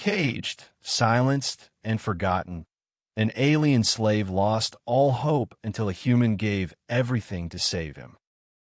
Caged, silenced, and forgotten, an alien slave lost all hope until a human gave everything to save him.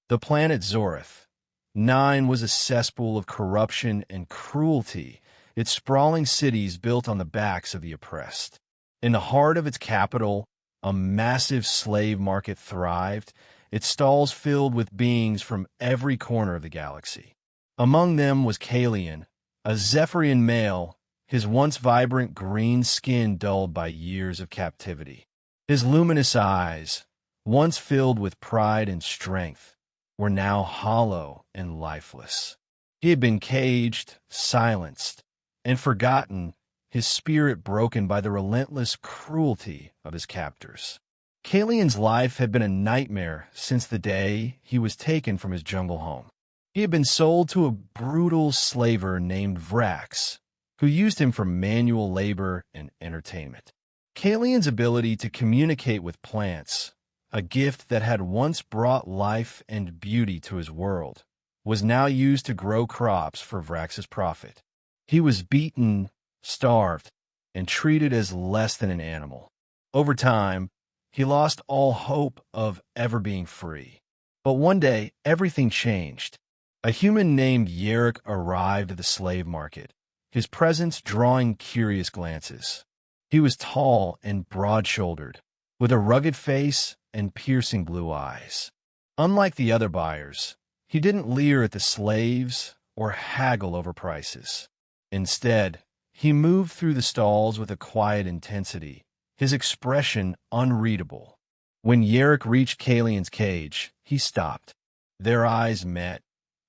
The planet Zorith, 9, was a cesspool of corruption and cruelty, its sprawling cities built on the backs of the oppressed. In the heart of its capital, a massive slave market thrived, its stalls filled with beings from every corner of the galaxy. Among them was Kalian, a Zephyrian male, his once vibrant green skin dulled by years of captivity. His luminous eyes, once filled with pride and strength, were now hollow and lifeless. He had been caged, silenced, and forgotten, his spirit broken by the relentless cruelty of his captors. Kalian's life had been a nightmare since the day he was taken from his jungle home. He had been sold to a brutal slaver named Vrax, who used him for manual labor and entertainment. Kalian's ability to communicate with plants, a gift that had once brought life and beauty to his world, was now used to grow crops for Vrax's profit. He was beaten, starved, and treated as less than an animal. Over time, he lost all hope of ever being free. But one day, everything changed. A human named Yerrick arrived at the slave market, his presence drawing curious glances. He was tall and broad-shouldered, with a rugged face and piercing blue eyes. Unlike the other buyers, he didn't leer at the slaves or haggle over prices. Instead, he moved through the stalls with a quiet intensity, his expression unreadable. When Yerrick reached Kalian's cage, he stopped. Their eyes met,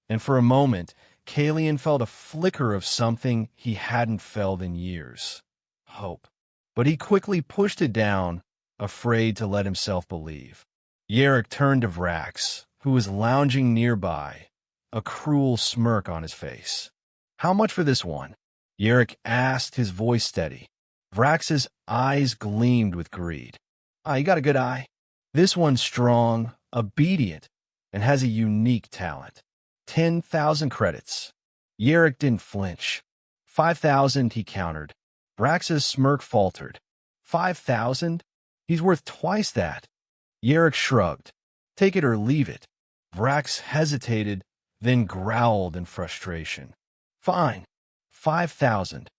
and for a moment, Kalian felt a flicker of something he hadn't felt in years: hope. But he quickly pushed it down, afraid to let himself believe. Yerrick turned to Vrax, who was lounging nearby, a cruel smirk on his face. "How much for this one?" Yerrick asked, his voice steady. Vrax's eyes gleamed with greed. "You got a good eye. This one's strong, obedient, and has a unique talent. 10,000 credits." Yerrick didn't flinch. 5,000, he countered. Vrax's smirk faltered. 5,000? He's worth twice that. Yerrick shrugged. "Take it or leave it." Vrax hesitated, then growled in frustration. "Fine. 5,000.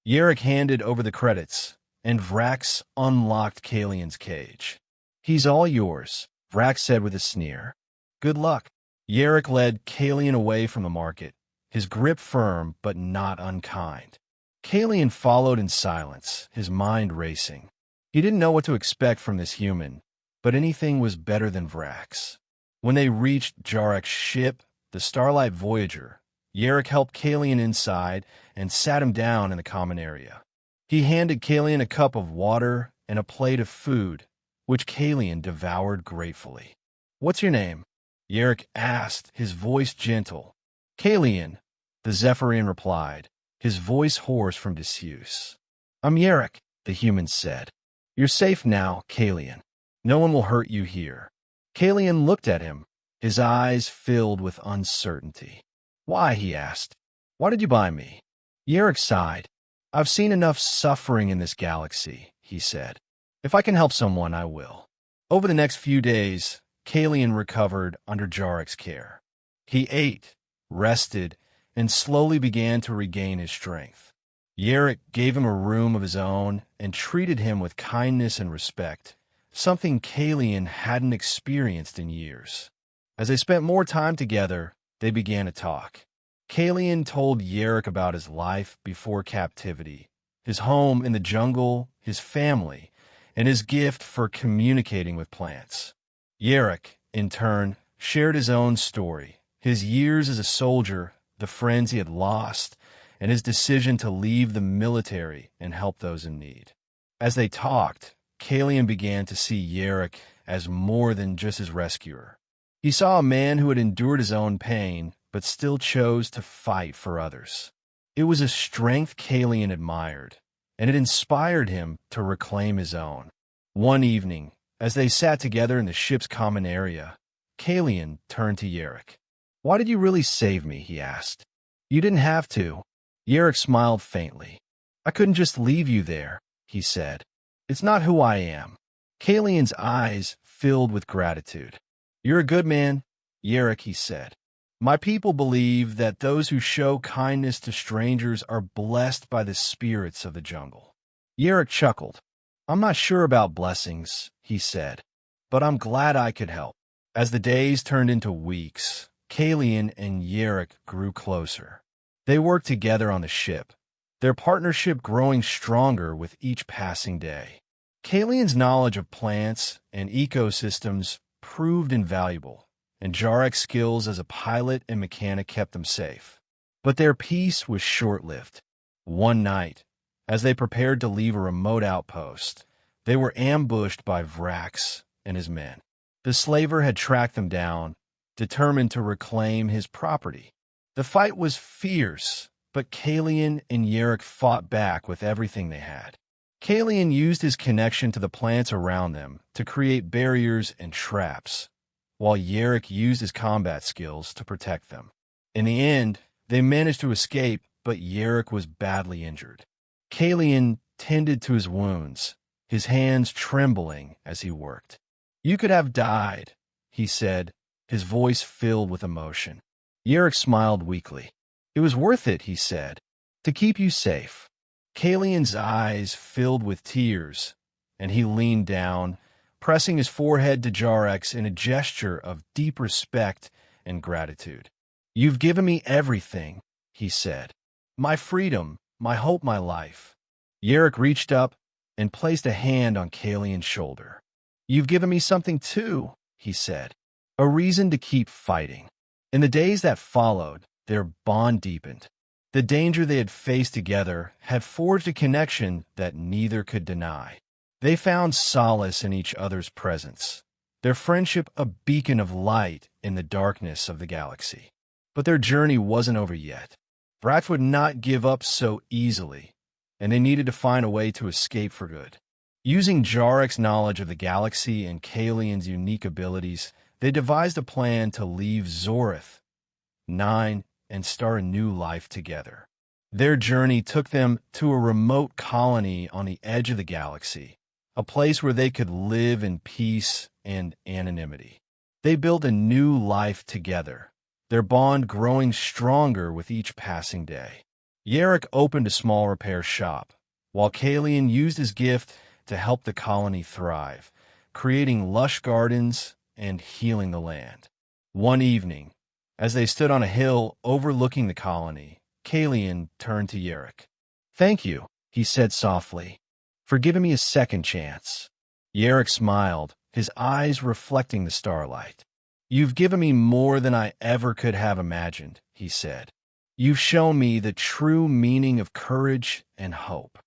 Yerrick handed over the credits, and Vrax unlocked Kalian's cage. "He's all yours," Vrax said with a sneer. "Good luck." Yerrick led Kalian away from the market, his grip firm but not unkind. Kalian followed in silence, his mind racing. He didn't know what to expect from this human, but anything was better than Vrax. When they reached Jarek's ship, the Starlight Voyager, Yerrick helped Kalian inside and sat him down in the common area. He handed Kalian a cup of water and a plate of food, which Kalian devoured gratefully. "What's your name?" Yerrick asked, his voice gentle. "Kalian," the Zephyrian replied, his voice hoarse from disuse. "I'm Yerrick," the human said. "You're safe now, Kalian. No one will hurt you here." Kalian looked at him, his eyes filled with uncertainty. "Why?" he asked. "Why did you buy me?" Yerrick sighed. "I've seen enough suffering in this galaxy," he said. "If I can help someone, I will." Over the next few days, Kalian recovered under Jarek's care. He ate, rested, and slowly began to regain his strength. Yerrick gave him a room of his own and treated him with kindness and respect, something Kalian hadn't experienced in years. As they spent more time together, they began to talk. Kalian told Yerrick about his life before captivity, his home in the jungle, his family, and his gift for communicating with plants. Yerrick, in turn, shared his own story, his years as a soldier, the friends he had lost, and his decision to leave the military and help those in need. As they talked, Kalian began to see Yerrick as more than just his rescuer. He saw a man who had endured his own pain, but still chose to fight for others. It was a strength Kalian admired, and it inspired him to reclaim his own. One evening, as they sat together in the ship's common area, Kalian turned to Yerrick. "Why did you really save me?" he asked. "You didn't have to." Yerrick smiled faintly. I couldn't just leave you there, he said. It's not who I am. Kalian's eyes filled with gratitude. You're a good man, Yerrick, he said. My people believe that those who show kindness to strangers are blessed by the spirits of the jungle. Yerrick chuckled. I'm not sure about blessings, he said, but I'm glad I could help. As the days turned into weeks, Kalian and Yerrick grew closer. They worked together on the ship, their partnership growing stronger with each passing day. Kalian's knowledge of plants and ecosystems proved invaluable, and Jarek's skills as a pilot and mechanic kept them safe. But their peace was short-lived. One night, as they prepared to leave a remote outpost, they were ambushed by Vrax and his men. The slaver had tracked them down, determined to reclaim his property. The fight was fierce, but Kalian and Yerrick fought back with everything they had. Kalian used his connection to the plants around them to create barriers and traps, while Yerrick used his combat skills to protect them. In the end, they managed to escape, but Yerrick was badly injured. Kalian tended to his wounds, his hands trembling as he worked. You could have died, he said, his voice filled with emotion. Yerrick smiled weakly. It was worth it, he said, to keep you safe. Kalian's eyes filled with tears, and he leaned down, pressing his forehead to Jarek's in a gesture of deep respect and gratitude. You've given me everything, he said. My freedom, my hope, my life. Yerrick reached up and placed a hand on Kalian's shoulder. You've given me something too, he said. A reason to keep fighting. In the days that followed, their bond deepened. The danger they had faced together had forged a connection that neither could deny. They found solace in each other's presence, their friendship a beacon of light in the darkness of the galaxy. But their journey wasn't over yet. Vrax would not give up so easily, and they needed to find a way to escape for good. Using Jarek's knowledge of the galaxy and Kalian's unique abilities, they devised a plan to leave Zorith, 9, and start a new life together. Their journey took them to a remote colony on the edge of the galaxy, a place where they could live in peace and anonymity. They built a new life together, their bond growing stronger with each passing day. Yerrick opened a small repair shop, while Kalian used his gift to help the colony thrive, creating lush gardens and healing the land. One evening, as they stood on a hill overlooking the colony, Kalian turned to Yerrick. Thank you, he said softly, for giving me a second chance. Yerrick smiled, his eyes reflecting the starlight. You've given me more than I ever could have imagined, he said. You've shown me the true meaning of courage and hope.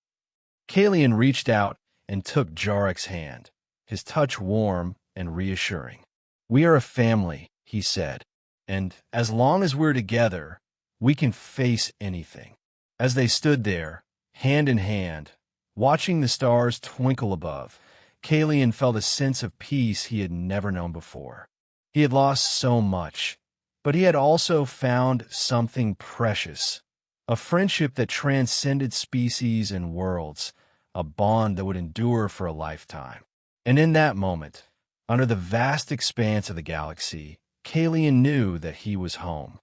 Kalian reached out and took Jarek's hand, his touch warm and reassuring. We are a family, he said, and as long as we're together, we can face anything. As they stood there, hand in hand, watching the stars twinkle above, Kalian felt a sense of peace he had never known before. He had lost so much, but he had also found something precious, a friendship that transcended species and worlds, a bond that would endure for a lifetime. And in that moment, under the vast expanse of the galaxy, Kalian knew that he was home.